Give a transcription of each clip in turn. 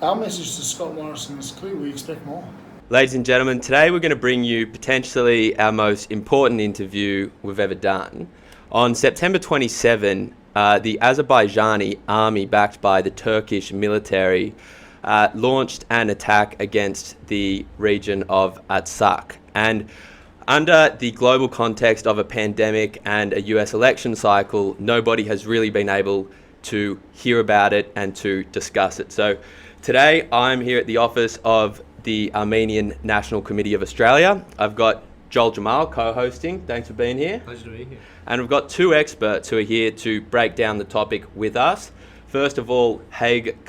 Our message to Scott Morrison is clear: we expect more. Ladies and gentlemen, today we're going to bring you potentially our most important interview we've ever done. On September 27, the Azerbaijani army, backed by the Turkish military, launched an attack against the region of Artsakh. And under the global context of a pandemic and a US election cycle, nobody has really been able to hear about it and to discuss it. So today I'm here at the office of the Armenian National Committee of Australia. I've got Joel Jammal co-hosting. Thanks for being here. Pleasure to be here. And we've got two experts who are here to break down the topic with us. First of all, Hayk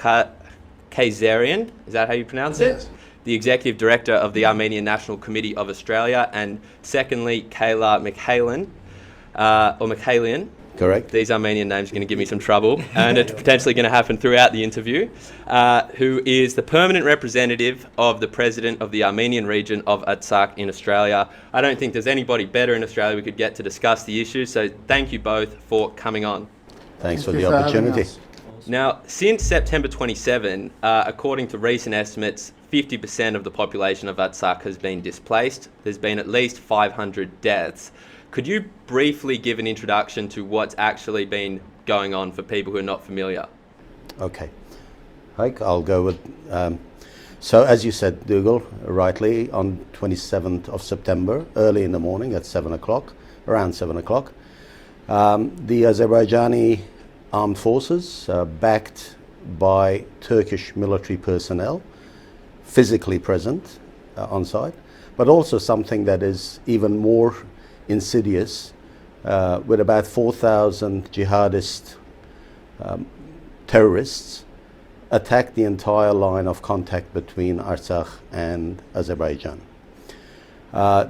Kayserian, is that how you pronounce it? Yes. The Executive Director of the Armenian National Committee of Australia. And secondly, Kaylar Michaelian, Michaelian. Correct. These Armenian names are going to give me some trouble, and it's potentially going to happen throughout the interview, who is the permanent representative of the President of the Armenian region of Artsakh in Australia. I don't think there's anybody better in Australia we could get to discuss the issue, so thank you both for coming on. Thanks for the opportunity. Now, since September 27, according to recent estimates, 50% of the population of Artsakh has been displaced. There's been at least 500 deaths. Could you briefly give an introduction to what's actually been going on for people who are not familiar? Okay. Hayk, I'll go with... so as you said, Dougal, rightly, on 27th of September, early in the morning at 7 o'clock, around 7 o'clock, the Azerbaijani armed forces, backed by Turkish military personnel, physically present on site, but also something that is even more insidious, with about 4,000 jihadist terrorists attacked the entire line of contact between Artsakh and Azerbaijan.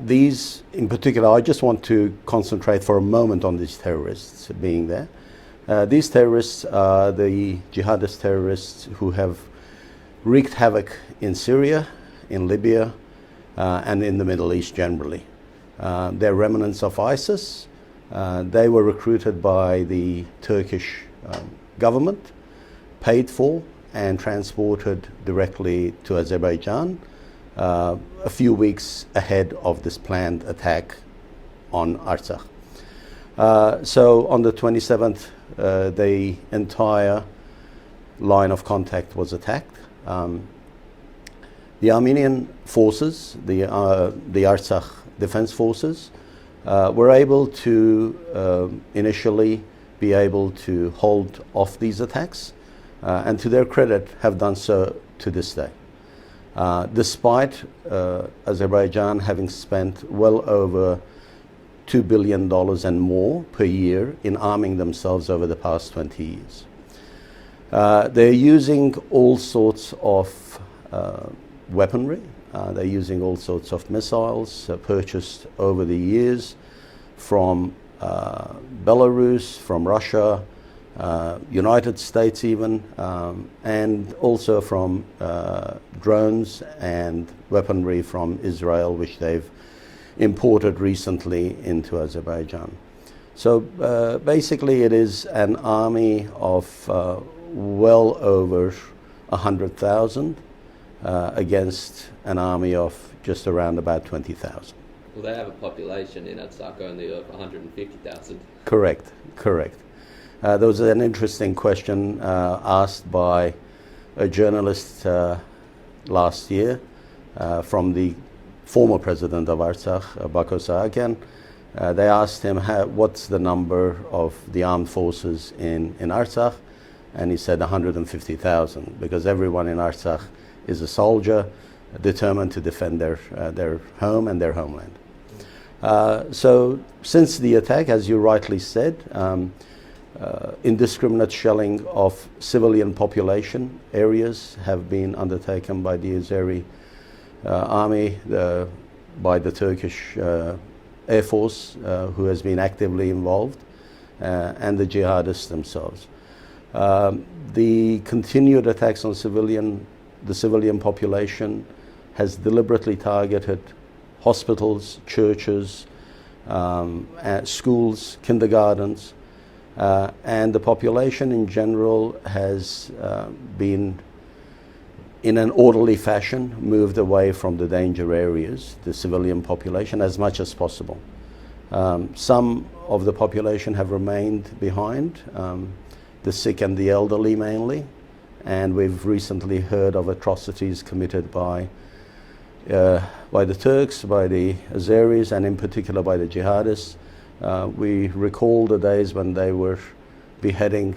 These, in particular, I just want to concentrate for a moment on these terrorists being there. These terrorists are the jihadist terrorists who have wreaked havoc in Syria, in Libya, and in the Middle East generally. They're remnants of ISIS. They were recruited by the Turkish government, paid for and transported directly to Azerbaijan a few weeks ahead of this planned attack on Artsakh. So on the 27th, the entire line of contact was attacked. The Armenian forces, the Artsakh Defense Forces, were able to initially be able to hold off these attacks, and to their credit have done so to this day. Despite Azerbaijan having spent well over $2 billion and more per year in arming themselves over the past 20 years. They're using all sorts of weaponry. They're using all sorts of missiles purchased over the years from Belarus, from Russia, United States even, and also from drones and weaponry from Israel, which they've imported recently into Azerbaijan. So basically it is an army of well over 100,000 against an army of just around about 20,000. Well, they have a population in Artsakh only of 150,000. Correct. There was an interesting question asked by a journalist last year from the former president of Artsakh, Bako Saakyan. They asked him, what's the number of the armed forces in Artsakh? And he said 150,000, because everyone in Artsakh is a soldier determined to defend their home and their homeland. So since the attack, as you rightly said, indiscriminate shelling of civilian population areas have been undertaken by the Azeri army, by the Turkish Air Force, who has been actively involved, and the jihadists themselves. The continued attacks on the civilian population has deliberately targeted hospitals, churches, schools, kindergartens, and the population in general has been in an orderly fashion, moved away from the danger areas, the civilian population, as much as possible. Some of the population have remained behind, the sick and the elderly mainly, and we've recently heard of atrocities committed by the Turks, by the Azeris, and in particular by the jihadists. We recall the days when they were beheading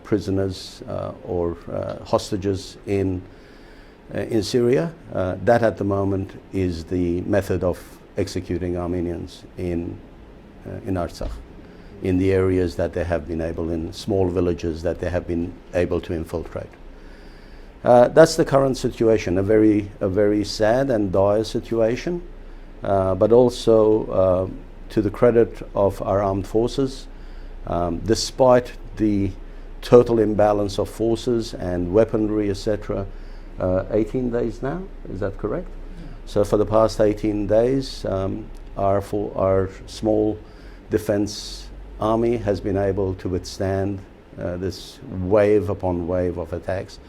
prisoners or hostages in Syria. That at the moment is the method of executing Armenians in Artsakh, in the areas that they have been able, in small villages that they have been able to infiltrate. That's the current situation, a very sad and dire situation, but also to the credit of our armed forces, despite the total imbalance of forces and weaponry, etc. 18 days now, is that correct? So for the past 18 days, our small defense army has been able to withstand this wave upon wave of attacks,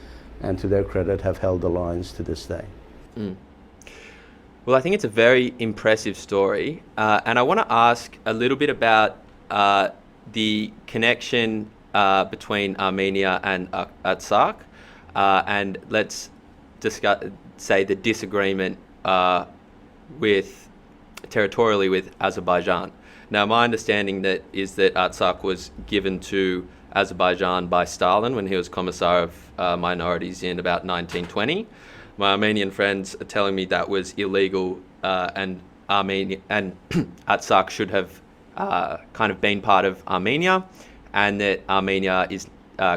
and to their credit have held the lines to this day. Well, I think it's a very impressive story, and I want to ask a little bit about the connection between Armenia and Artsakh, and let's say the disagreement territorially with Azerbaijan. Now, my understanding is that Artsakh was given to Azerbaijan by Stalin when he was Commissar of Minorities in about 1920. My Armenian friends are telling me that was illegal, and Artsakh should have kind of been part of Armenia, and that Armenia is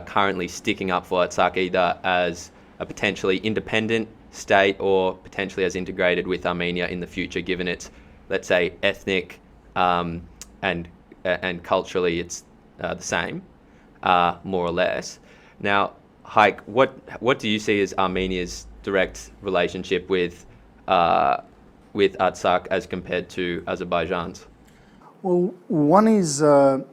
currently sticking up for Artsakh either as a potentially independent state or potentially as integrated with Armenia in the future, given its, let's say, ethnic and culturally it's the same, more or less. Now, Hayk, what do you see as Armenia's direct relationship with Artsakh as compared to Azerbaijan's? Well, one is a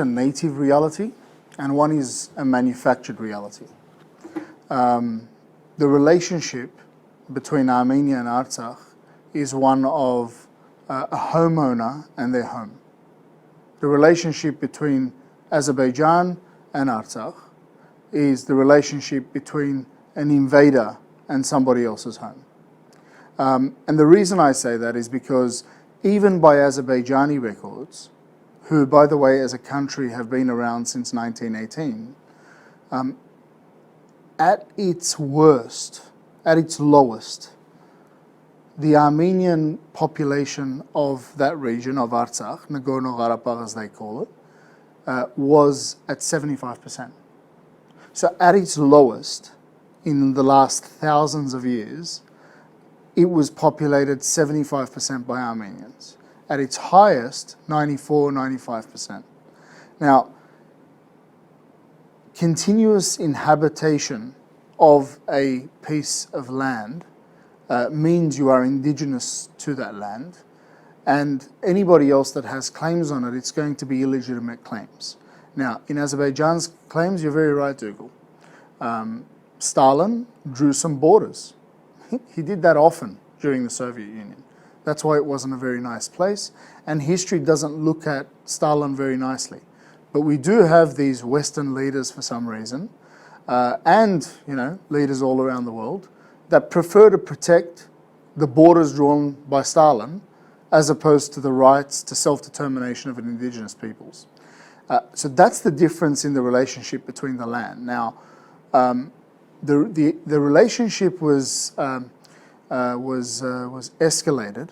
native reality, and one is a manufactured reality. The relationship between Armenia and Artsakh is one of a homeowner and their home. The relationship between Azerbaijan and Artsakh is the relationship between an invader and somebody else's home. And the reason I say that is because even by Azerbaijani records, who, by the way, as a country have been around since 1918, at its worst, at its lowest, the Armenian population of that region, of Artsakh, Nagorno-Karabakh as they call it, was at 75%. So at its lowest, in the last thousands of years, it was populated 75% by Armenians. At its highest, 95%. Now, continuous inhabitation of a piece of land means you are indigenous to that land, and anybody else that has claims on it, it's going to be illegitimate claims. Now, in Azerbaijan's claims, you're very right, Dougal. Stalin drew some borders. He did that often during the Soviet Union. That's why it wasn't a very nice place, and history doesn't look at Stalin very nicely. But we do have these Western leaders for some reason, and leaders all around the world, that prefer to protect the borders drawn by Stalin as opposed to the rights to self-determination of indigenous peoples. So that's the difference in the relationship between the land. Now, the relationship was escalated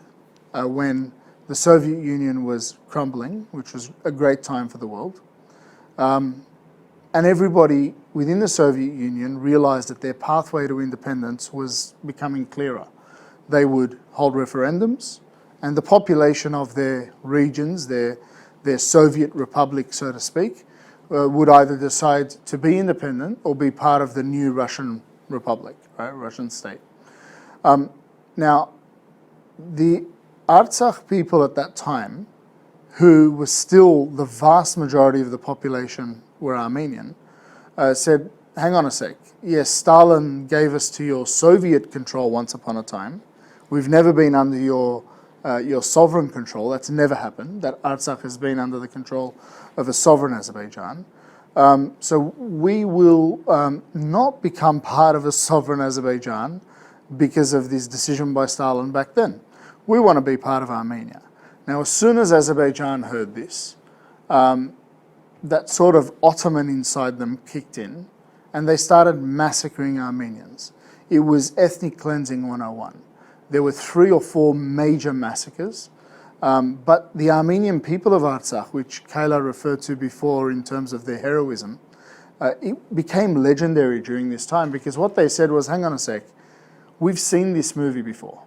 when the Soviet Union was crumbling, which was a great time for the world. And everybody within the Soviet Union realized that their pathway to independence was becoming clearer. They would hold referendums, and the population of their regions, their Soviet republic, so to speak, would either decide to be independent or be part of the new Russian republic, right, Russian state. Now, the Artsakh people at that time, who was still the vast majority of the population were Armenian, said, hang on a sec. Yes, Stalin gave us to your Soviet control once upon a time. We've never been under your sovereign control. That's never happened. That Artsakh has been under the control of a sovereign Azerbaijan. So we will not become part of a sovereign Azerbaijan because of this decision by Stalin back then. We want to be part of Armenia. Now, as soon as Azerbaijan heard this, that sort of Ottoman inside them kicked in, and they started massacring Armenians. It was ethnic cleansing 101. There were 3 or 4 major massacres, but the Armenian people of Artsakh, which Kaylar referred to before in terms of their heroism, it became legendary during this time because what they said was, hang on a sec, we've seen this movie before.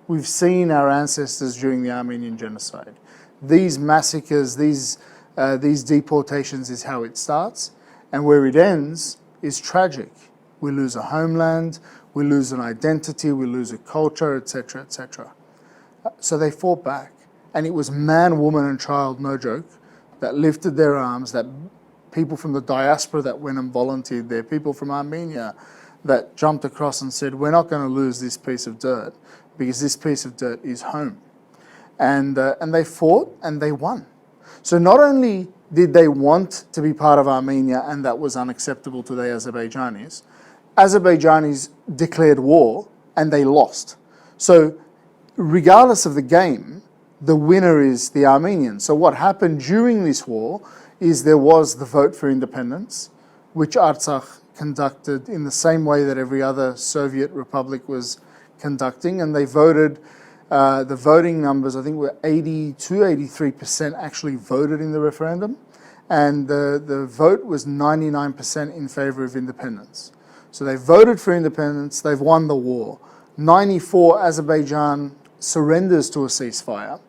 We've seen our ancestors during the Armenian Genocide. These massacres, these deportations is how it starts, and where it ends is tragic. We lose a homeland, we lose an identity, we lose a culture, etc., etc. So they fought back, and it was man, woman, and child, no joke, that lifted their arms, that people from the diaspora that went and volunteered there, people from Armenia that jumped across and said, we're not going to lose this piece of dirt because this piece of dirt is home. And they fought and they won. So not only did they want to be part of Armenia and that was unacceptable to the Azerbaijanis, Azerbaijanis declared war and they lost. So regardless of the game, the winner is the Armenians. So what happened during this war is there was the vote for independence, which Artsakh conducted in the same way that every other Soviet republic was conducting, and they voted. The voting numbers, I think, were 83% actually voted in the referendum, and the vote was 99% in favor of independence. So they voted for independence, they've won the war. 94, Azerbaijan surrenders to a ceasefire,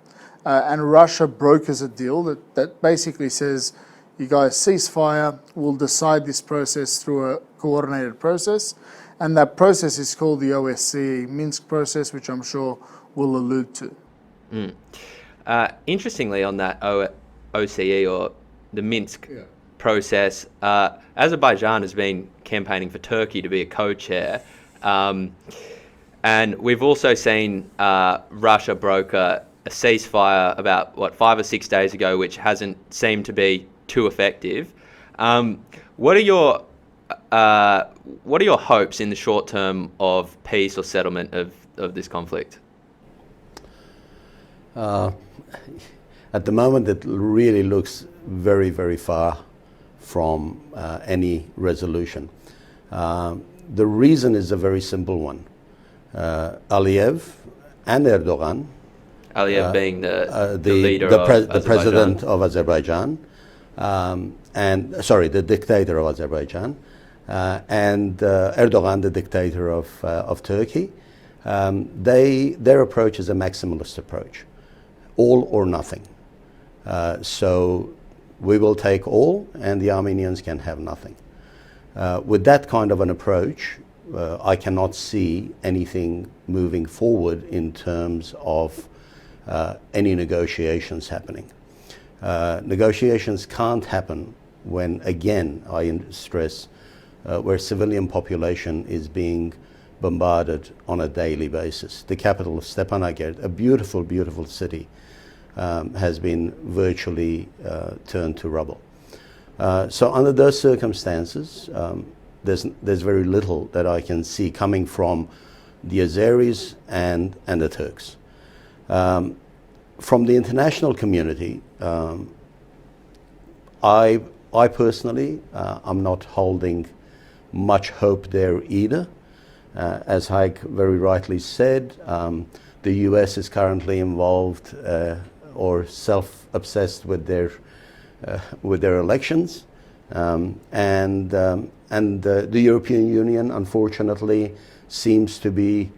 and Russia brokers a deal that basically says, you guys cease fire, we'll decide this process through a coordinated process, and that process is called the OSCE Minsk process, which I'm sure we'll allude to. Interestingly, on that OSCE or the Minsk process, Azerbaijan has been campaigning for Turkey to be a co-chair, and we've also seen Russia broker a ceasefire about 5 or 6 days ago, which hasn't seemed to be too effective. What are your hopes in the short term of peace or settlement of this conflict? At the moment, it really looks very, very far from any resolution. The reason is a very simple one. Aliyev and Erdogan, Aliyev being the leader the president of Azerbaijan, the dictator of Azerbaijan, and Erdogan, the dictator of Turkey. Their approach is a maximalist approach, all or nothing. So we will take all, and the Armenians can have nothing. With that kind of an approach, I cannot see anything moving forward in terms of any negotiations happening. Negotiations can't happen when, again, I stress, where civilian population is being bombarded on a daily basis. The capital of Stepanakert, a beautiful, beautiful city, has been virtually turned to rubble. So under those circumstances, there's very little that I can see coming from the Azeris and the Turks. From the international community, I personally, I'm not holding much hope there either. As Hayk very rightly said, the US is currently involved or self-obsessed with their elections, and the European Union, unfortunately, seems to be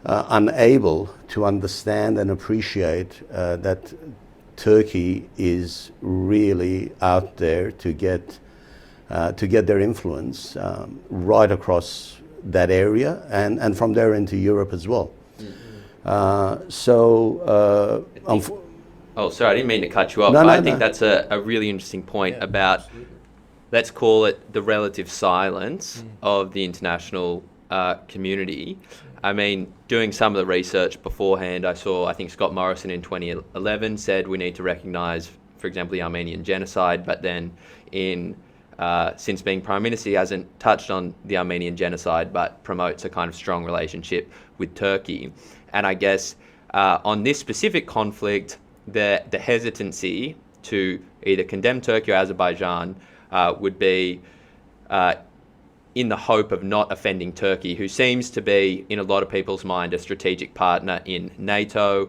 unable to understand and appreciate that Turkey is really out there to get their influence right across that area and from there into Europe as well. Oh, sorry, I didn't mean to cut you off. I think that's a really interesting point about let's call it the relative silence of the international community. I mean, doing some of the research beforehand, I think Scott Morrison in 2011 said we need to recognise, for example, the Armenian genocide, but then since being Prime Minister, he hasn't touched on the Armenian genocide, but promotes a kind of strong relationship with Turkey. And I guess on this specific conflict, the hesitancy to either condemn Turkey or Azerbaijan would be in the hope of not offending Turkey, who seems to be, in a lot of people's mind, a strategic partner in NATO,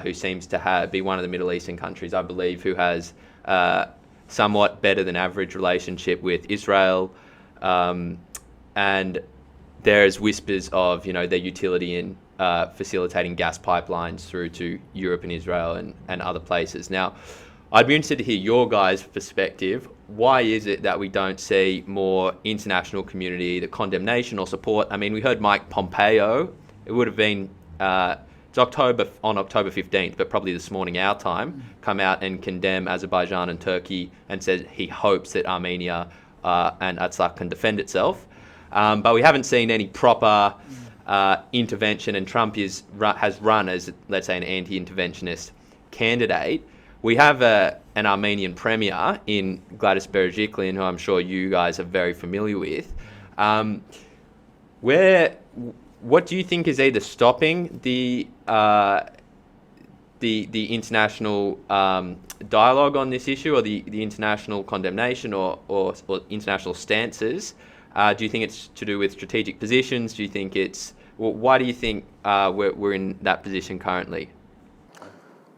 who seems to be one of the Middle Eastern countries, I believe, who has somewhat better than average relationship with Israel. And there's whispers of, their utility in facilitating gas pipelines through to Europe and Israel and other places. Now, I'd be interested to hear your guys' perspective. Why is it that we don't see more international community, either condemnation or support? I mean, we heard Mike Pompeo. It would have been it's on October 15th, but probably this morning our time, come out and condemn Azerbaijan and Turkey and said he hopes that Armenia and Artsakh can defend itself. But we haven't seen any proper intervention, and Trump has run as, let's say, an anti-interventionist candidate. We have an Armenian premier in Gladys Berejiklian, who I'm sure you guys are very familiar with. What do you think is either stopping the international dialogue on this issue, or the international condemnation or international stances? Do you think it's to do with strategic positions? Do you think why do you think we're in that position currently?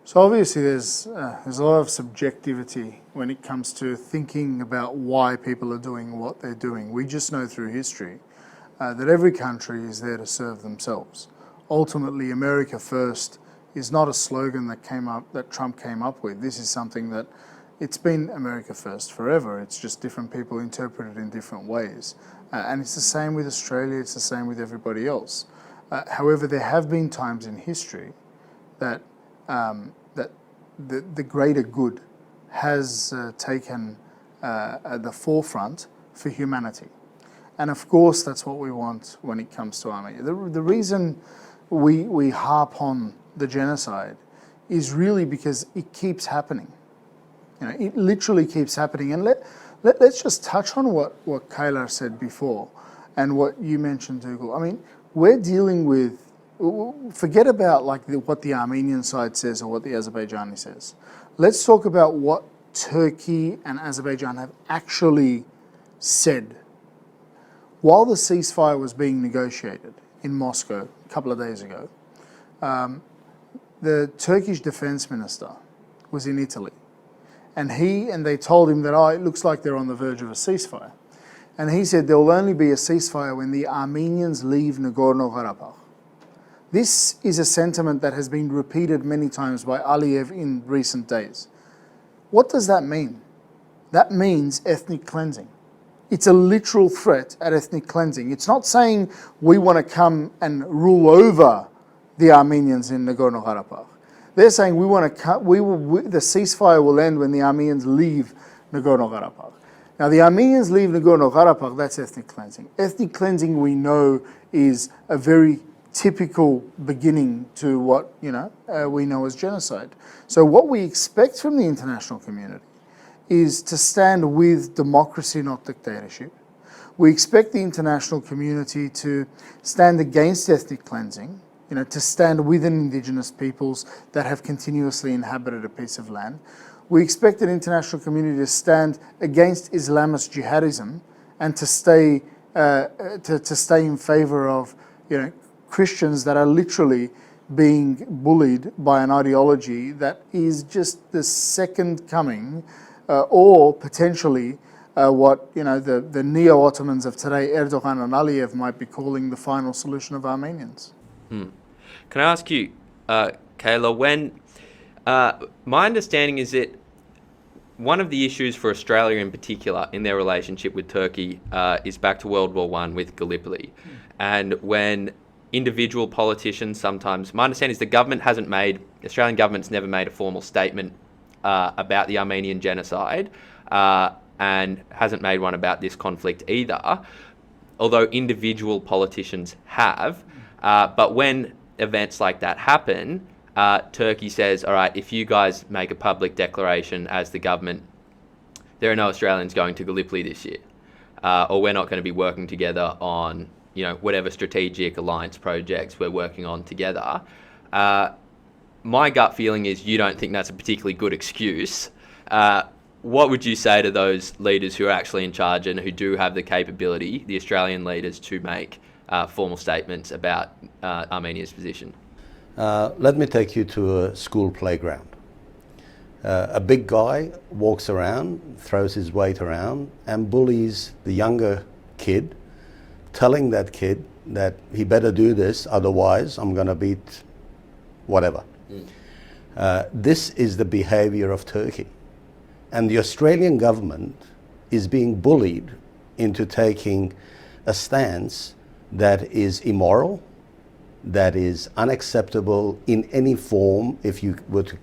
So obviously there's a lot of subjectivity when it comes to thinking about why people are doing what they're doing. We just know through history that every country is there to serve themselves. Ultimately, America first is not a slogan that Trump came up with. This is something that it's been America first forever. It's just different people interpret it in different ways. And it's the same with Australia, it's the same with everybody else. However, there have been times in history that the greater good has taken the forefront for humanity. And of course, that's what we want when it comes to Armenia. The reason we harp on the genocide is really because it keeps happening. It literally keeps happening. And let's just touch on what Kaylar said before and what you mentioned, Dougal. I mean, we're dealing with, forget about what the Armenian side says or what the Azerbaijani says. Let's talk about what Turkey and Azerbaijan have actually said. While the ceasefire was being negotiated in Moscow a couple of days ago, the Turkish defense minister was in Italy. And they told him that, it looks like they're on the verge of a ceasefire. And he said there will only be a ceasefire when the Armenians leave Nagorno-Karabakh. This is a sentiment that has been repeated many times by Aliyev in recent days. What does that mean? That means ethnic cleansing. It's a literal threat at ethnic cleansing. It's not saying we want to come and rule over the Armenians in Nagorno-Karabakh. They're saying the ceasefire will end when the Armenians leave Nagorno-Karabakh. Now, the Armenians leave Nagorno-Karabakh, that's ethnic cleansing. Ethnic cleansing, we know, is a very typical beginning to what we know as genocide. So what we expect from the international community is to stand with democracy, not dictatorship. We expect the international community to stand against ethnic cleansing, to stand with indigenous peoples that have continuously inhabited a piece of land. We expect an international community to stand against Islamist jihadism and to stay in favor of Christians that are literally being bullied by an ideology that is just the second coming, or potentially what the neo-Ottomans of today, Erdogan and Aliyev, might be calling the final solution of Armenians. Can I ask you, Kayla, when my understanding is that one of the issues for Australia in particular in their relationship with Turkey is back to World War I with Gallipoli. And when individual politicians sometimes, my understanding is Australian government's never made a formal statement about the Armenian genocide. and hasn't made one about this conflict either, although individual politicians have. But when events like that happen, Turkey says, all right, if you guys make a public declaration as the government, there are no Australians going to Gallipoli this year, or we're not going to be working together on, whatever strategic alliance projects we're working on together. My gut feeling is you don't think that's a particularly good excuse. What would you say to those leaders who are actually in charge and who do have the capability, the Australian leaders, to make formal statements about Armenia's position? Let me take you to a school playground. A big guy walks around, throws his weight around, and bullies the younger kid, telling that kid that he better do this, otherwise I'm going to beat whatever. This is the behavior of Turkey. And the Australian government is being bullied into taking a stance that is immoral, that is unacceptable in any form, if you were to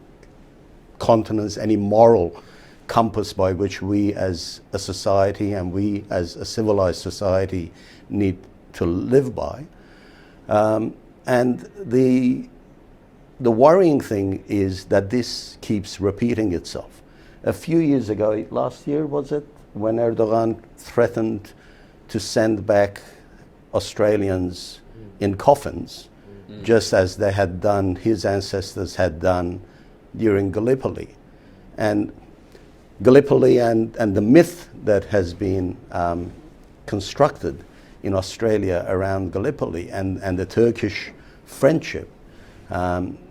countenance any moral compass by which we as a society and we as a civilized society need to live by. And the worrying thing is that this keeps repeating itself. A few years ago, last year was it, when Erdogan threatened to send back Australians in coffins, just as they had done, his ancestors had done during Gallipoli. And Gallipoli and the myth that has been constructed in Australia around Gallipoli and the Turkish friendship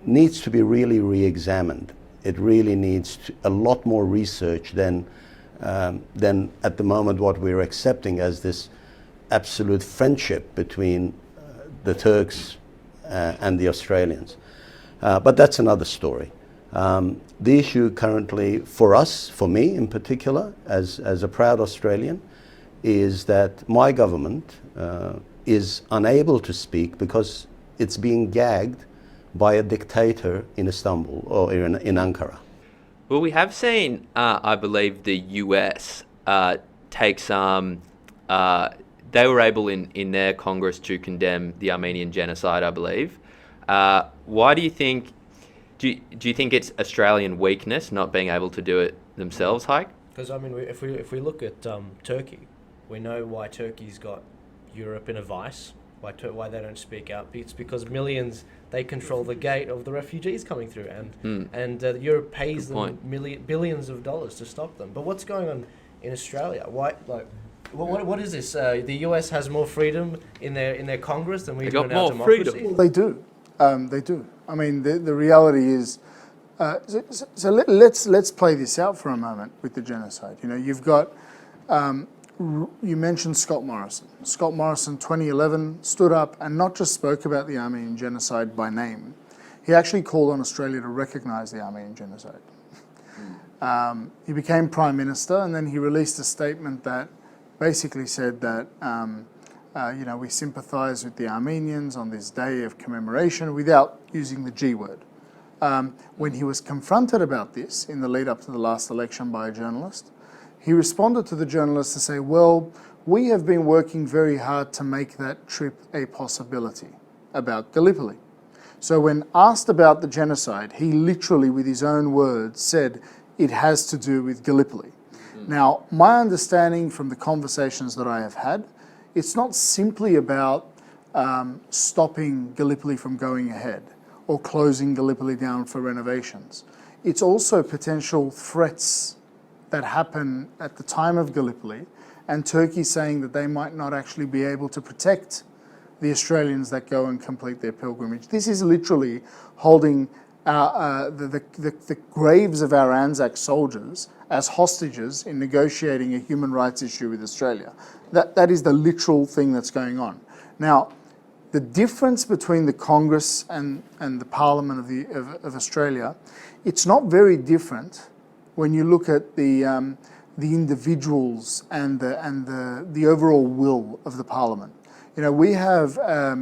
needs to be really re-examined. It really needs a lot more research than at the moment what we're accepting as this absolute friendship between the Turks and the Australians. But that's another story. The issue currently for us, for me in particular, as a proud Australian, is that my government is unable to speak because it's being gagged by a dictator in Istanbul or in Ankara. Well, we have seen, I believe, the US take some... they were able in their Congress to condemn the Armenian genocide, I believe. Why do you think... Do you think it's Australian weakness not being able to do it themselves, Hayk? Because, I mean, if we look at Turkey, we know why Turkey's got Europe in a vice, why they don't speak out. It's because millions, they control the gate of the refugees coming through, and Europe pays them billions of dollars to stop them. But what's going on in Australia? Why, what is this? The US has more freedom in their Congress than we do in our democracy? Freedom. They do. They do. I mean, the reality is, so let's play this out for a moment with the genocide. You've got, you mentioned Scott Morrison. Scott Morrison, 2011, stood up and not just spoke about the Armenian genocide by name. He actually called on Australia to recognise the Armenian genocide. He became Prime Minister, and then he released a statement that basically said that we sympathise with the Armenians on this day of commemoration without using the G word. When he was confronted about this in the lead up to the last election by a journalist, he responded to the journalist to say, well, we have been working very hard to make that trip a possibility about Gallipoli. So when asked about the genocide, he literally, with his own words, said it has to do with Gallipoli. Now, my understanding from the conversations that I have had, it's not simply about stopping Gallipoli from going ahead or closing Gallipoli down for renovations. It's also potential threats that happen at the time of Gallipoli, and Turkey saying that they might not actually be able to protect the Australians that go and complete their pilgrimage. This is literally holding the graves of our Anzac soldiers as hostages in negotiating a human rights issue with Australia. That is the literal thing that's going on. Now, the difference between the Congress and the Parliament of Australia, it's not very different when you look at the individuals and the overall will of the Parliament. We have,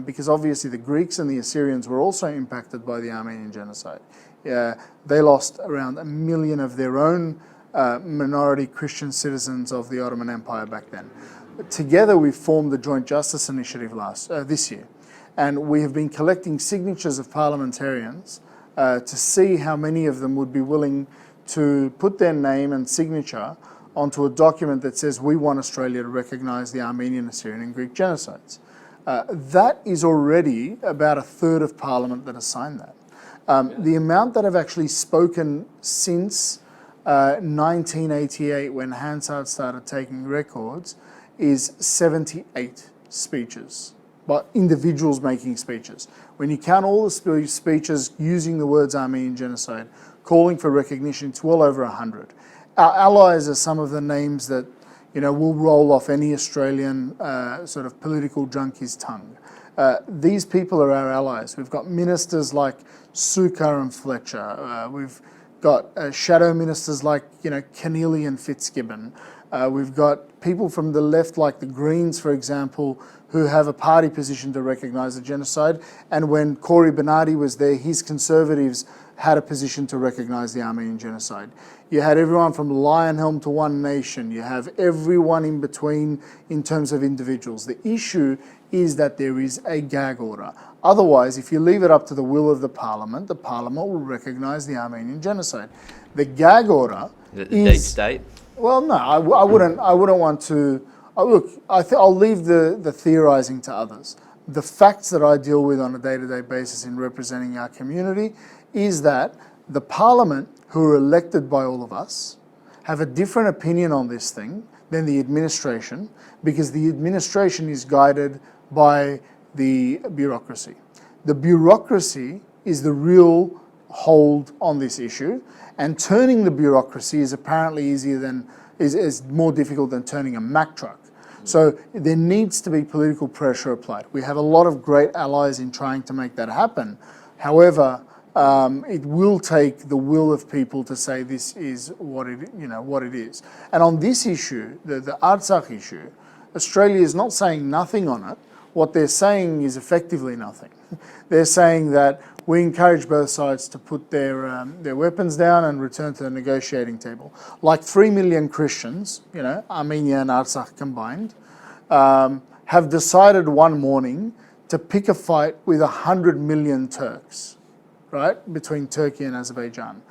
because obviously the Greeks and the Assyrians were also impacted by the Armenian genocide. They lost around 1 million of their own minority Christian citizens of the Ottoman Empire back then. Together we formed the Joint Justice Initiative this year, and we have been collecting signatures of parliamentarians to see how many of them would be willing to put their name and signature onto a document that says we want Australia to recognise the Armenian, Assyrian and Greek genocides. That is already about a third of Parliament that has signed that. The amount that have actually spoken since 1988, when Hansard started taking records, is 78 speeches, but individuals making speeches. When you count all the speeches using the words Armenian genocide, calling for recognition, it's well over 100. Our allies are some of the names that will roll off any Australian sort of political junkie's tongue. These people are our allies. We've got ministers like Sukkar and Fletcher. We've got shadow ministers like Keneally and Fitzgibbon. We've got people from the left like the Greens, for example, who have a party position to recognise the genocide. And when Corey Bernardi was there, his Conservatives had a position to recognise the Armenian genocide. You had everyone from Lionhelm to One Nation. You have everyone in between in terms of individuals. The issue is that there is a gag order. Otherwise, if you leave it up to the will of the Parliament will recognise the Armenian genocide. The gag order The deep state? Well, no, I wouldn't want to. Look, I'll leave the theorising to others. The facts that I deal with on a day-to-day basis in representing our community is that the Parliament, who are elected by all of us, have a different opinion on this thing than the administration, because the administration is guided by the bureaucracy. The bureaucracy is the real hold on this issue, and turning the bureaucracy is apparently is more difficult than turning a Mack truck. So there needs to be political pressure applied. We have a lot of great allies in trying to make that happen. However, it will take the will of people to say this is what it is. And on this issue, the Artsakh issue, Australia is not saying nothing on it. What they're saying is effectively nothing. They're saying that we encourage both sides to put their weapons down and return to the negotiating table. Like 3 million Christians, Armenia and Artsakh combined, have decided one morning to pick a fight with 100 million Turks, right, between Turkey and Azerbaijan,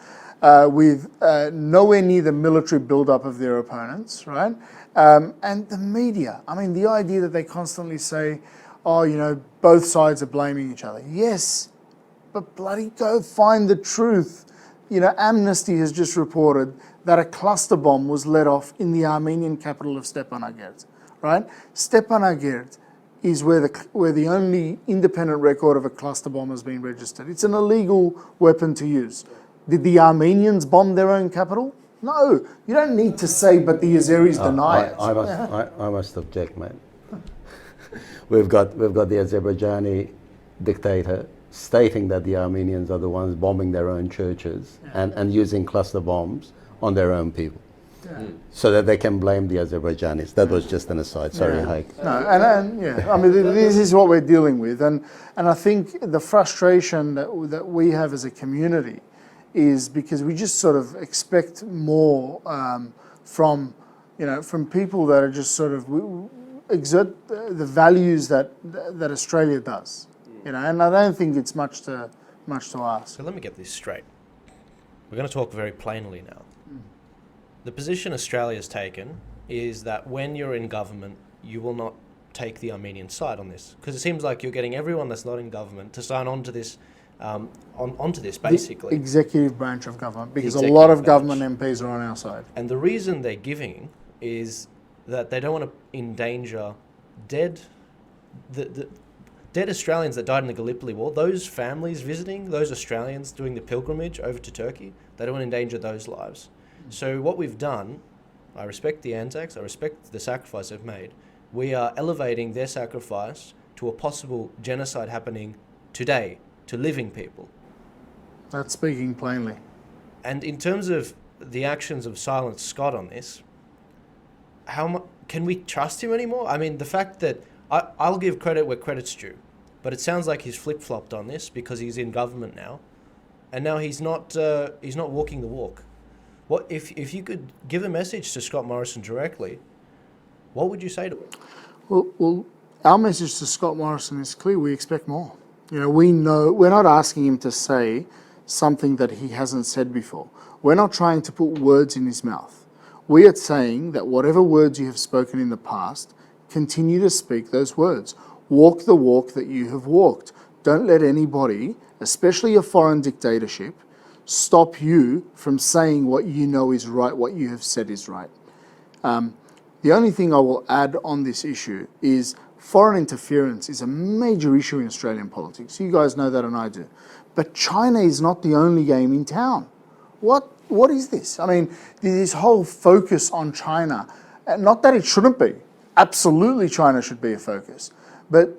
with nowhere near the military build-up of their opponents, right? And the media, the idea that they constantly say, both sides are blaming each other. Yes, but bloody go find the truth. Amnesty has just reported that a cluster bomb was let off in the Armenian capital of Stepanakert, right? Stepanakert is where the only independent record of a cluster bomb has been registered. It's an illegal weapon to use. Did the Armenians bomb their own capital? No, you don't need to say, but the Azeris deny it. I must object, mate. We've got the Azerbaijani dictator stating that the Armenians are the ones bombing their own churches and using cluster bombs on their own people. Yeah. So that they can blame the Azerbaijanis. That was just an aside. Sorry, Hayk. No, this is what we're dealing with, and I think the frustration that we have as a community is because we just sort of expect more from people that are just sort of exert the values that Australia does, and I don't think it's much to ask. So let me get this straight. We're going to talk very plainly now. The position Australia's taken is that when you're in government, you will not take the Armenian side on this, because it seems like you're getting everyone that's not in government to sign on to this, onto this basically. The executive branch of government, because a lot of government MPs are on our side. And the reason they're giving is that they don't want to endanger dead Australians that died in the Gallipoli War. Those families visiting, those Australians doing the pilgrimage over to Turkey, they don't want to endanger those lives. So what we've done, I respect the Anzacs, I respect the sacrifice they've made. We are elevating their sacrifice to a possible genocide happening today to living people. That's speaking plainly. And in terms of the actions of Silent Scott on this, can we trust him anymore? The fact that I'll give credit where credit's due, but it sounds like he's flip-flopped on this because he's in government now, and now he's not walking the walk. What if you could give a message to Scott Morrison directly? What would you say to him? Well, our message to Scott Morrison is clear. We expect more. We know we're not asking him to say something that he hasn't said before. We're not trying to put words in his mouth. We are saying that whatever words you have spoken in the past, continue to speak those words. Walk the walk that you have walked. Don't let anybody, especially a foreign dictatorship, stop you from saying what you know is right, what you have said is right. The only thing I will add on this issue is foreign interference is a major issue in Australian politics. You guys know that and I do. But China is not the only game in town. What is this? I mean, this whole focus on China, not that it shouldn't be. Absolutely China should be a focus. But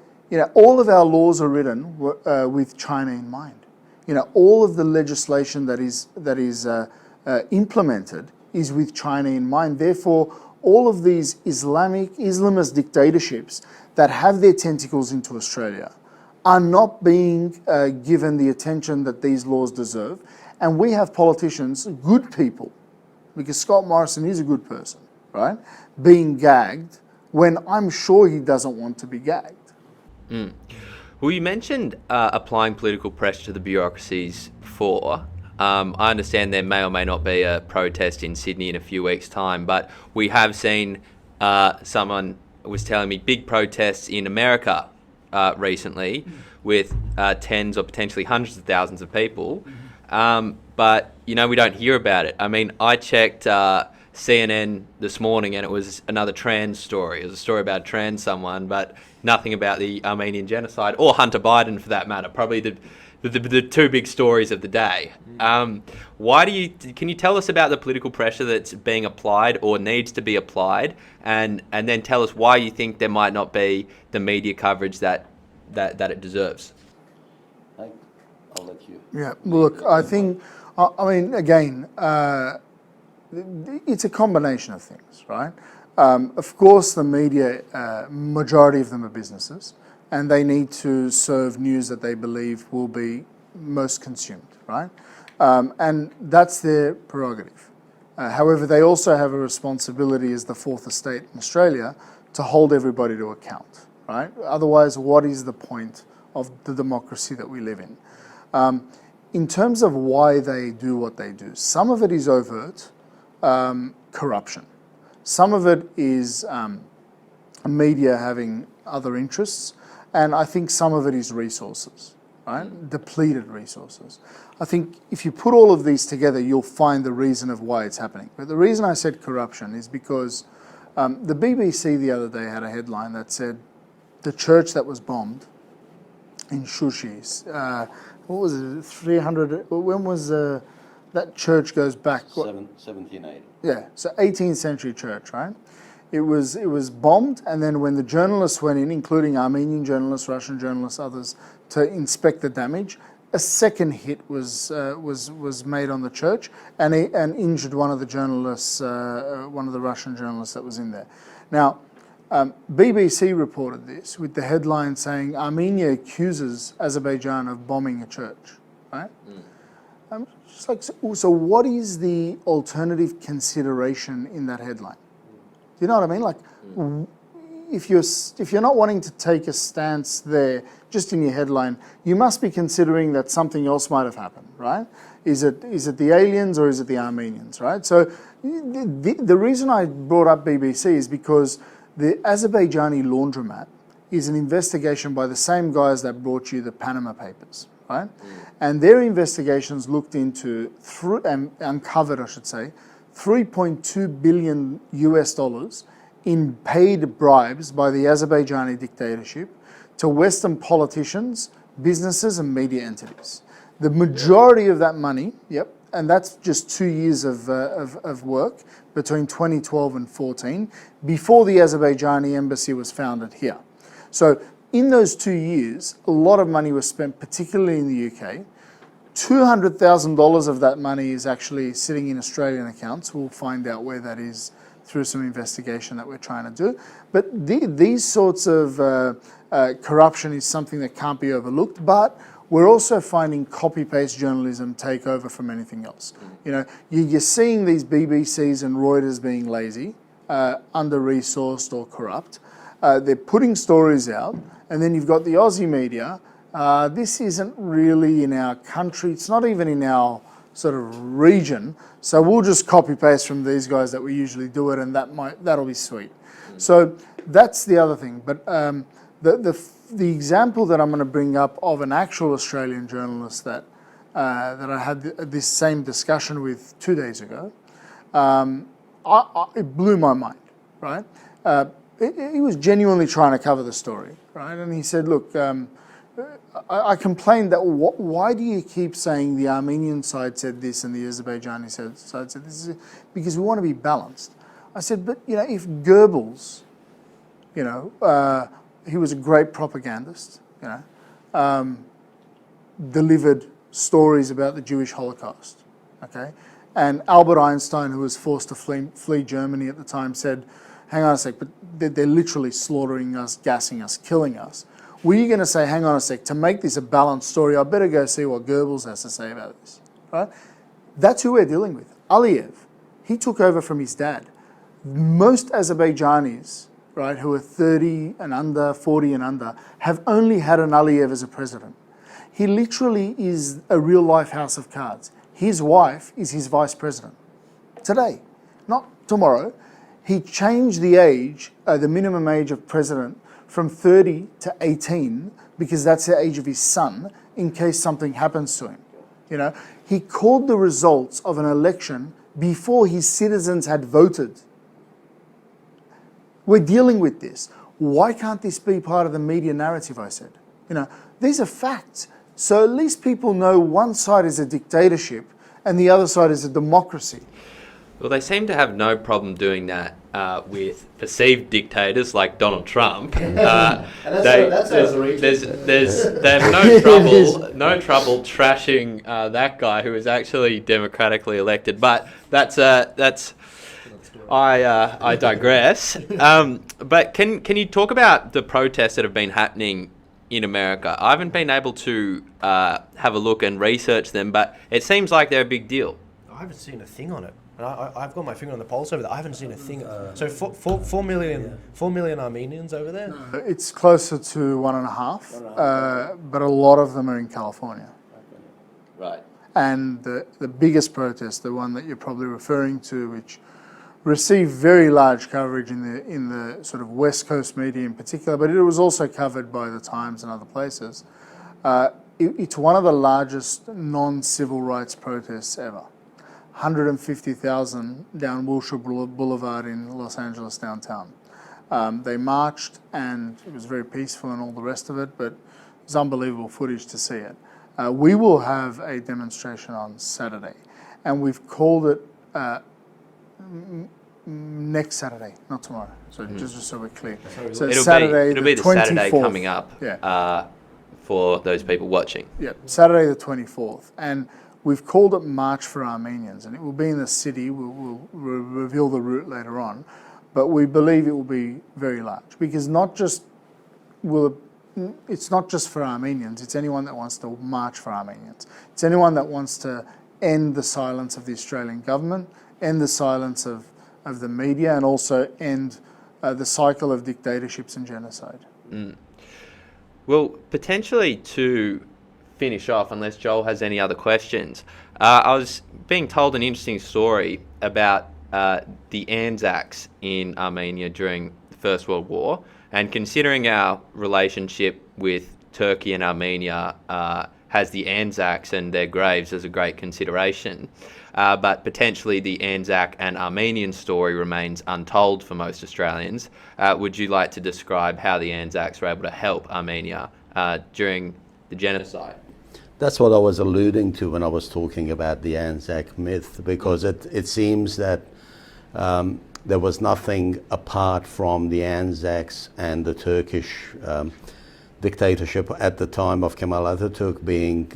all of our laws are written with China in mind. All of the legislation that is implemented is with China in mind. Therefore, all of these Islamist dictatorships that have their tentacles into Australia are not being given the attention that these laws deserve. And we have politicians, good people, because Scott Morrison is a good person, right, being gagged when I'm sure he doesn't want to be gagged. Mm. Well, you mentioned applying political pressure to the bureaucracies before. I understand there may or may not be a protest in Sydney in a few weeks' time, but we have seen, someone was telling me, big protests in America recently with tens or potentially hundreds of thousands of people. But, we don't hear about it. I mean, I checked CNN this morning and it was another trans story. It was a story about trans someone, but nothing about the Armenian genocide or Hunter Biden for that matter. Probably the two big stories of the day. Can you tell us about the political pressure that's being applied or needs to be applied, and then tell us why you think there might not be the media coverage that it deserves? I'll let you. Yeah, look, I think, again, it's a combination of things, right? Of course, the media, majority of them are businesses, and they need to serve news that they believe will be most consumed, right? And that's their prerogative. However, they also have a responsibility as the fourth estate in Australia to hold everybody to account, right? Otherwise, what is the point of the democracy that we live in? In terms of why they do what they do, some of it is overt corruption. Some of it is media having other interests, and I think some of it is resources, right? Depleted resources. I think if you put all of these together, you'll find the reason of why it's happening. But the reason I said corruption is because the BBC the other day had a headline that said, the church that was bombed in Shushi, what was it, 300, when was that church goes back? 1780. Yeah, so 18th century church, right? It was bombed, and then when the journalists went in, including Armenian journalists, Russian journalists, others, to inspect the damage, a second hit was made on the church, and injured one of the journalists, one of the Russian journalists that was in there. Now, BBC reported this with the headline saying Armenia accuses Azerbaijan of bombing a church, right? Just like, so what is the alternative consideration in that headline? Do you know what I mean? Like, if you're not wanting to take a stance there, just in your headline, you must be considering that something else might have happened, right? Is it the aliens or is it the Armenians, right? So the reason I brought up BBC is because the Azerbaijani laundromat is an investigation by the same guys that brought you the Panama Papers, right? And their investigations looked into, uncovered, I should say, $3.2 billion in paid bribes by the Azerbaijani dictatorship to Western politicians, businesses and media entities. The majority of that money, and that's just 2 years of work between 2012 and 14, before the Azerbaijani embassy was founded here. So in those 2 years, a lot of money was spent, particularly in the UK. $200,000 of that money is actually sitting in Australian accounts. We'll find out where that is through some investigation that we're trying to do. But these sorts of corruption is something that can't be overlooked. But we're also finding copy-paste journalism take over from anything else. You know, you're seeing these BBCs and Reuters being lazy, under-resourced or corrupt. They're putting stories out, and then you've got the Aussie media. This isn't really in our country. It's not even in our sort of region. So we'll just copy-paste from these guys that we usually do it, and that'll be sweet. So that's the other thing. But the example that I'm going to bring up of an actual Australian journalist that I had this same discussion with 2 days ago, it blew my mind, right? He was genuinely trying to cover the story, right? And he said, look, I complained that why do you keep saying the Armenian side said this and the Azerbaijani side said this? Because we want to be balanced. I said, but you know, if Goebbels, you know, he was a great propagandist, you know, delivered stories about the Jewish Holocaust, okay? And Albert Einstein, who was forced to flee Germany at the time, said, hang on a sec, but they're literally slaughtering us, gassing us, killing us. Were you going to say, hang on a sec, to make this a balanced story, I better go see what Goebbels has to say about this, right? That's who we're dealing with. Aliyev, he took over from his dad. Most Azerbaijanis, right, who are 30 and under, 40 and under, have only had an Aliyev as a president. He literally is a real-life house of cards. His wife is his vice president. Today, not tomorrow. He changed the age, the minimum age of president, from 30 to 18 because that's the age of his son in case something happens to him. You know, he called the results of an election before his citizens had voted. We're dealing with this. Why can't this be part of the media narrative, I said? You know, these are facts. So at least people know one side is a dictatorship and the other side is a democracy. Well, they seem to have no problem doing that with perceived dictators like Donald Trump. They have no trouble trashing that guy who is actually democratically elected. But I digress. But can you talk about the protests that have been happening in America? I haven't been able to have a look and research them, but it seems like they're a big deal. I haven't seen a thing on it. And I've got my finger on the pulse over there. I haven't seen a thing. So 4 million Armenians over there? No, it's closer to 1.5, but a lot of them are in California. Right. And the biggest protest, the one that you're probably referring to, which received very large coverage in the sort of West Coast media in particular, but it was also covered by the Times and other places. It's one of the largest non-civil rights protests ever. 150,000 down Wilshire Boulevard in Los Angeles downtown. They marched and it was very peaceful and all the rest of it, but it's unbelievable footage to see it. We will have a demonstration on Saturday, and we've called it next Saturday, not tomorrow. So just so we're clear. So it'll be the 24th. Saturday coming up. Yeah. For those people watching. Yeah, Saturday the 24th. And we've called it March for Armenians, and it will be in the city. We'll reveal the route later on, but we believe it will be very large because it's not just for Armenians, it's anyone that wants to march for Armenians. It's anyone that wants to end the silence of the Australian government, end the silence of the media, and also end the cycle of dictatorships and genocide. Mm. Well, potentially to finish off, unless Joel has any other questions, I was being told an interesting story about the Anzacs in Armenia during the First World War, and considering our relationship with Turkey and Armenia has the Anzacs and their graves as a great consideration, but potentially the Anzac and Armenian story remains untold for most Australians. Would you like to describe how the Anzacs were able to help Armenia during the genocide? That's what I was alluding to when I was talking about the Anzac myth, because it seems that there was nothing apart from the Anzacs and the Turkish dictatorship at the time of Kemal Atatürk being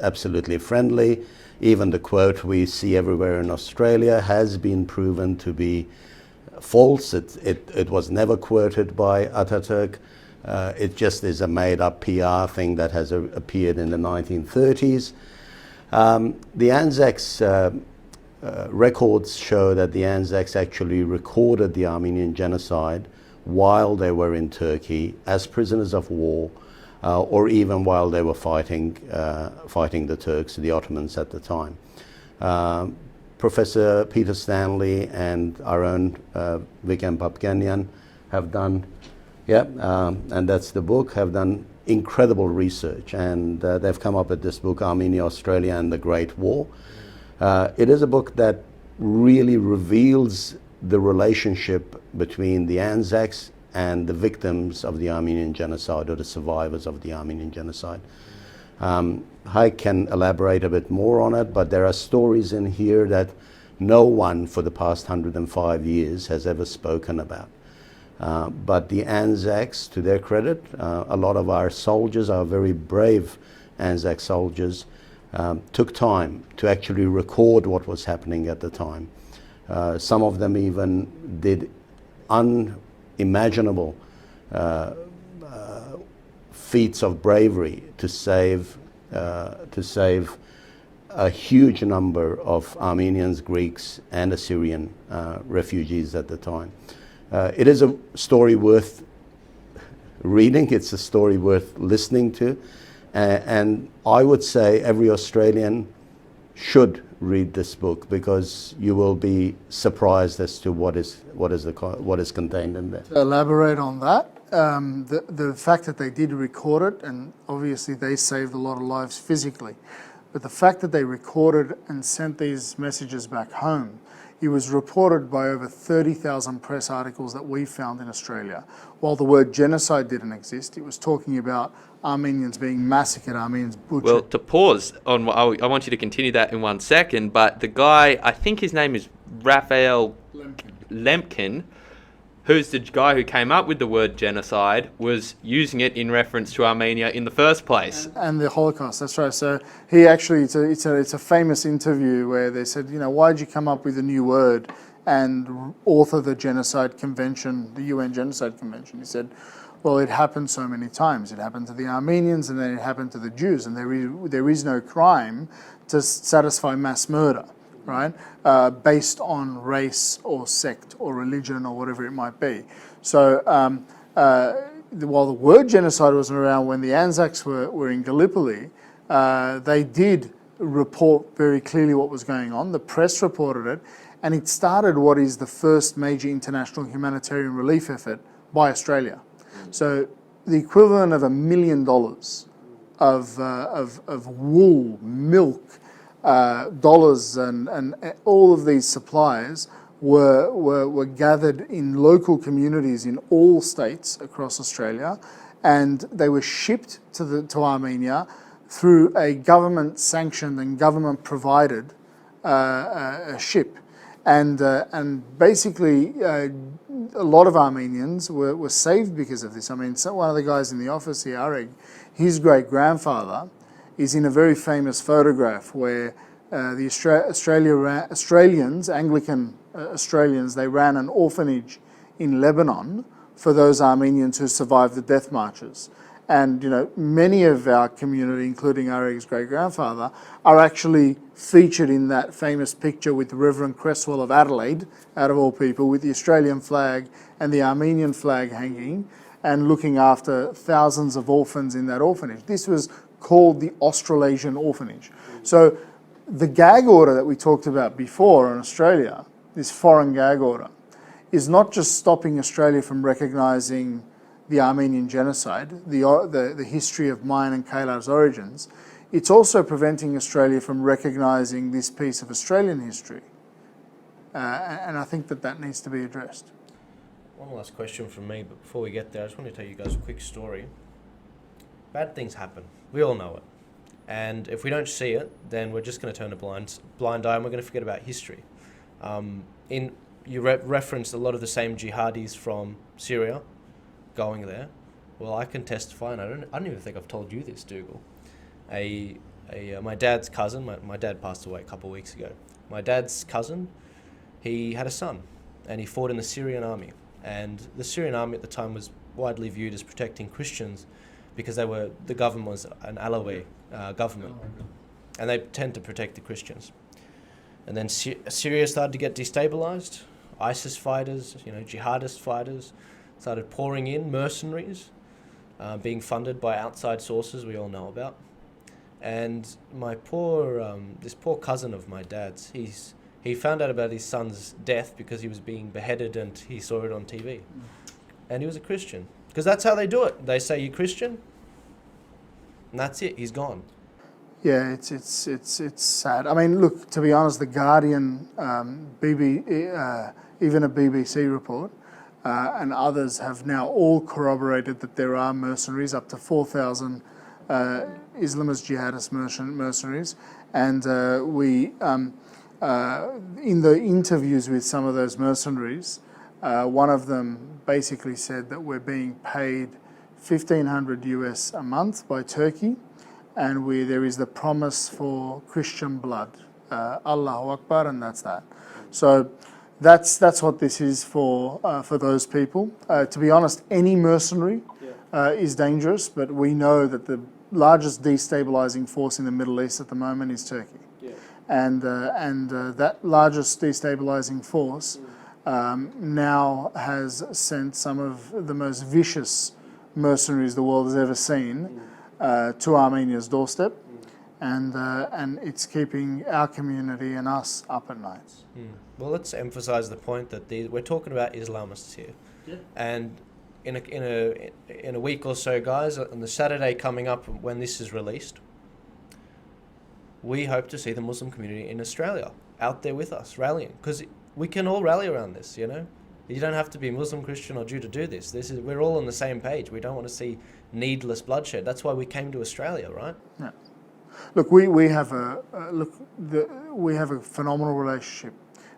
absolutely friendly. Even the quote we see everywhere in Australia has been proven to be false. It was never quoted by Atatürk. It just is a made-up PR thing that has appeared in the 1930s. The Anzacs records show that the Anzacs actually recorded the Armenian genocide while they were in Turkey as prisoners of war, or even while they were fighting the Turks, the Ottomans at the time. Professor Peter Stanley and our own Viken Papkanian have done, and that's the book, have done incredible research, and they've come up with this book, Armenia, Australia and the Great War. It is a book that really reveals the relationship between the Anzacs and the victims of the Armenian genocide, or the survivors of the Armenian genocide. Hayk can elaborate a bit more on it, but there are stories in here that no one for the past 105 years has ever spoken about. But the Anzacs, to their credit, a lot of our soldiers, our very brave Anzac soldiers, took time to actually record what was happening at the time. Some of them even did unimaginable feats of bravery to save a huge number of Armenians, Greeks, and Assyrian refugees at the time. It is a story worth reading. It's a story worth listening to, and I would say every Australian should read this book, because you will be surprised as to what is contained in there. To elaborate on that, the fact that they did record it, and obviously they saved a lot of lives physically, but the fact that they recorded and sent these messages back home, it was reported by over 30,000 press articles that we found in Australia. While the word genocide didn't exist, it was talking about Armenians being massacred, Armenians butchered. Well, to pause on, I want you to continue that in 1 second, but the guy, I think his name is Raphael Lemkin, who's the guy who came up with the word genocide, was using it in reference to Armenia in the first place. And the Holocaust, that's right. So he actually, it's a famous interview where they said, why did you come up with a new word and author the Genocide Convention, the UN Genocide Convention? He said, well, it happened so many times. It happened to the Armenians, and then it happened to the Jews, and there is no crime to satisfy mass murder, right? Based on race or sect or religion or whatever it might be. So while the word genocide wasn't around when the Anzacs were in Gallipoli, they did report very clearly what was going on. The press reported it, and it started what is the first major international humanitarian relief effort by Australia. So the equivalent of $1 million of wool, milk, dollars, and all of these supplies were gathered in local communities in all states across Australia, and they were shipped to Armenia through a government-sanctioned and government-provided ship. And basically, a lot of Armenians were saved because of this. I mean, so one of the guys in the office here, Areg, his great-grandfather is in a very famous photograph where the Australians, Anglican Australians, they ran an orphanage in Lebanon for those Armenians who survived the death marches. And, many of our community, including Areg's great-grandfather, are actually featured in that famous picture with the Reverend Cresswell of Adelaide, out of all people, with the Australian flag and the Armenian flag hanging, and looking after thousands of orphans in that orphanage. This was called the Australasian Orphanage. So the gag order that we talked about before in Australia, this foreign gag order, is not just stopping Australia from recognising the Armenian genocide, the history of mine and Kaylar's origins, it's also preventing Australia from recognising this piece of Australian history. And I think that needs to be addressed. One last question from me, but before we get there, I just want to tell you guys a quick story. Bad things happen. We all know it. And if we don't see it, then we're just going to turn a blind eye, and we're going to forget about history. You referenced a lot of the same jihadis from Syria going there. Well, I can testify, and I don't even think I've told you this, Dougal. My dad's cousin, my dad passed away a couple of weeks ago. My dad's cousin, he had a son, and he fought in the Syrian army. And the Syrian army at the time was widely viewed as protecting Christians because the government was an Alawi government, and they tend to protect the Christians. And then Syria started to get destabilized. ISIS fighters, jihadist fighters started pouring in, mercenaries, being funded by outside sources we all know about. And this poor cousin of my dad's, he found out about his son's death because he was being beheaded and he saw it on TV. And he was a Christian. Because that's how they do it. They say, "You're Christian?" And that's it, he's gone. Yeah, it's sad. I mean, look, to be honest, the Guardian, even a BBC report, and others have now all corroborated that there are mercenaries, up to 4,000 Islamist jihadist mercenaries, and in the interviews with some of those mercenaries, one of them basically said that we're being paid $1,500 US a month by Turkey, and there is the promise for Christian blood, Allahu Akbar, and that's that. So that's what this is for those people. To be honest, any mercenary is dangerous, but we know that the largest destabilizing force in the Middle East at the moment is Turkey. And that largest destabilizing force now has sent some of the most vicious mercenaries the world has ever seen to Armenia's doorstep, and it's keeping our community and us up at night. Well, let's emphasize the point that we're talking about Islamists here, and in a week or so, guys, on the Saturday coming up when this is released, we hope to see the Muslim community in Australia out there with us, rallying, because we can all rally around this, You don't have to be Muslim, Christian, or Jew to do this. We're all on the same page. We don't want to see needless bloodshed. That's why we came to Australia, right? Yeah. Look, we have a phenomenal relationship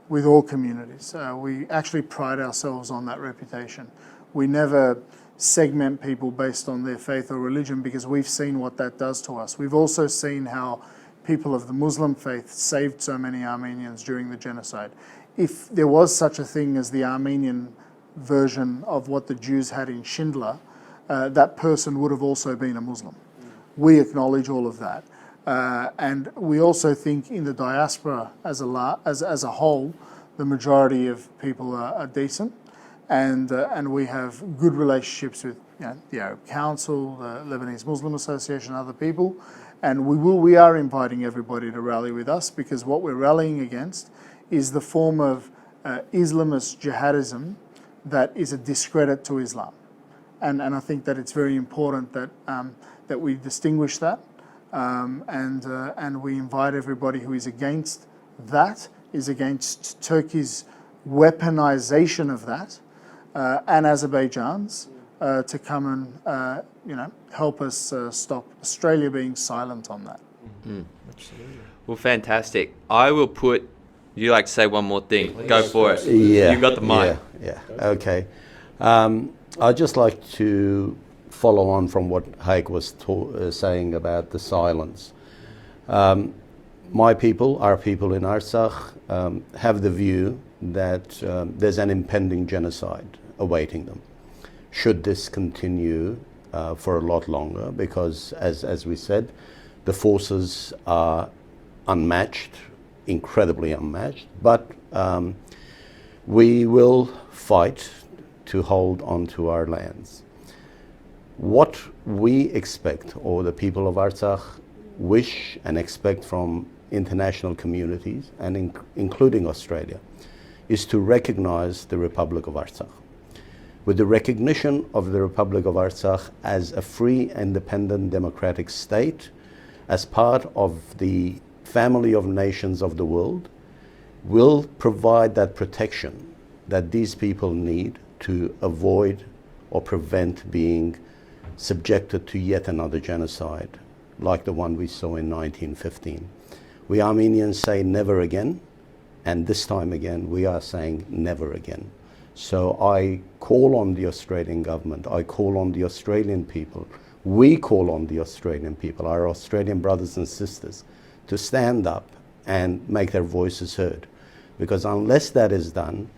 with all communities. We actually pride ourselves on that reputation. We never segment people based on their faith or religion because we've seen what that does to us. We've also seen how people of the Muslim faith saved so many Armenians during the genocide. If there was such a thing as the Armenian version of what the Jews had in Schindler, that person would have also been a Muslim. We acknowledge all of that. And we also think in the diaspora as a whole, the majority of people are decent. And we have good relationships with the Arab Council, the Lebanese Muslim Association, other people. And we are inviting everybody to rally with us, because what we're rallying against is the form of Islamist jihadism that is a discredit to Islam. And I think that it's very important that we distinguish that, and we invite everybody who is against that, is against Turkey's weaponization of that, and Azerbaijan's, to come and help us stop Australia being silent on that. Absolutely. Well, fantastic. I will put. You like to say one more thing? Please. Go for it. Yeah, You've got the mic. Yeah. Okay. I'd just like to follow on from what Hayk was saying about the silence. My people, our people in Artsakh, have the view that there's an impending genocide awaiting them. Should this continue for a lot longer, because as we said, the forces are unmatched, incredibly unmatched, but we will fight to hold on to our lands. What we expect, or the people of Artsakh wish and expect from international communities, and including Australia, is to recognize the Republic of Artsakh. With the recognition of the Republic of Artsakh as a free, independent, democratic state, as part of the family of nations of the world, will provide that protection that these people need to avoid or prevent being subjected to yet another genocide like the one we saw in 1915. We Armenians say never again, and this time again we are saying never again. So I call on the Australian government, I call on the Australian people, we call on the Australian people, our Australian brothers and sisters, to stand up and make their voices heard. Because unless that is done,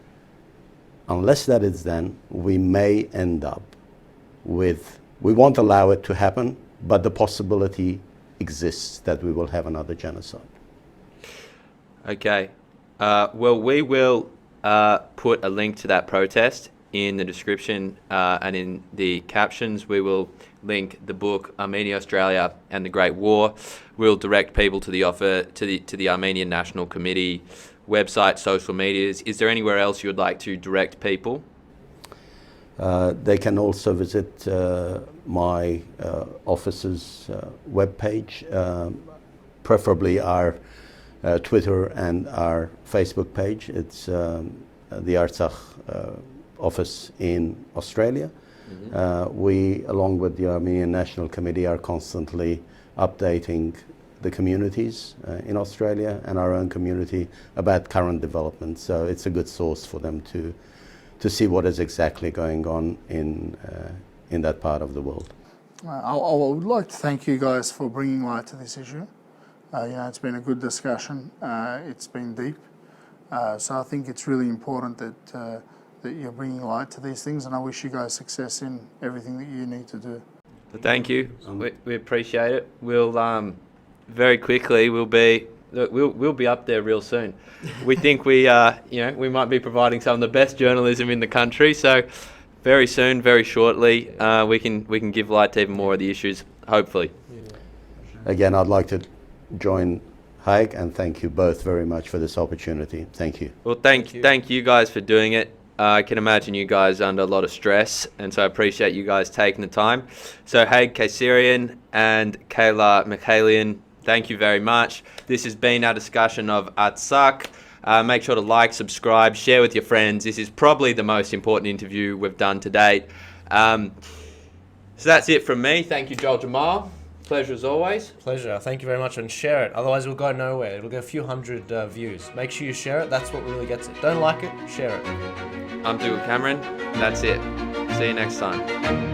we may end up we won't allow it to happen, but the possibility exists that we will have another genocide. Okay. Well, we will put a link to that protest in the description and in the captions. We will link the book Armenia, Australia and the Great War. We'll direct people to the offer to the Armenian National Committee website, social medias. Is there anywhere else you would like to direct people? They can also visit my office's webpage, preferably our Twitter and our Facebook page. It's the Artsakh office in Australia. We, along with the Armenian National Committee, are constantly updating the communities in Australia and our own community about current developments. So it's a good source for them to see what is exactly going on in that part of the world. I would like to thank you guys for bringing light to this issue. It's been a good discussion. It's been deep. So I think it's really important that you're bringing light to these things, and I wish you guys success in everything that you need to do. Thank you. We appreciate it. We'll very quickly we'll be up there real soon. We think we might be providing some of the best journalism in the country. So very soon, very shortly, we can give light to even more of the issues. Hopefully. Again, I'd like to join Hayk and thank you both very much for this opportunity. Thank you. Well, thank you guys for doing it. I can imagine you guys are under a lot of stress, and so I appreciate you guys taking the time. So Hayk, Kayserian and Kaylar Michaelian, thank you very much. This has been our discussion of Artsakh. Make sure to like, subscribe, share with your friends. This is probably the most important interview we've done to date. So that's it from me. Thank you, Joel Jammal. Pleasure as always. Pleasure. Thank you very much, and share it. Otherwise, we'll go nowhere. It'll get a few hundred views. Make sure you share it. That's what really gets it. Don't like it, share it. I'm Dougal Cameron. That's it. See you next time.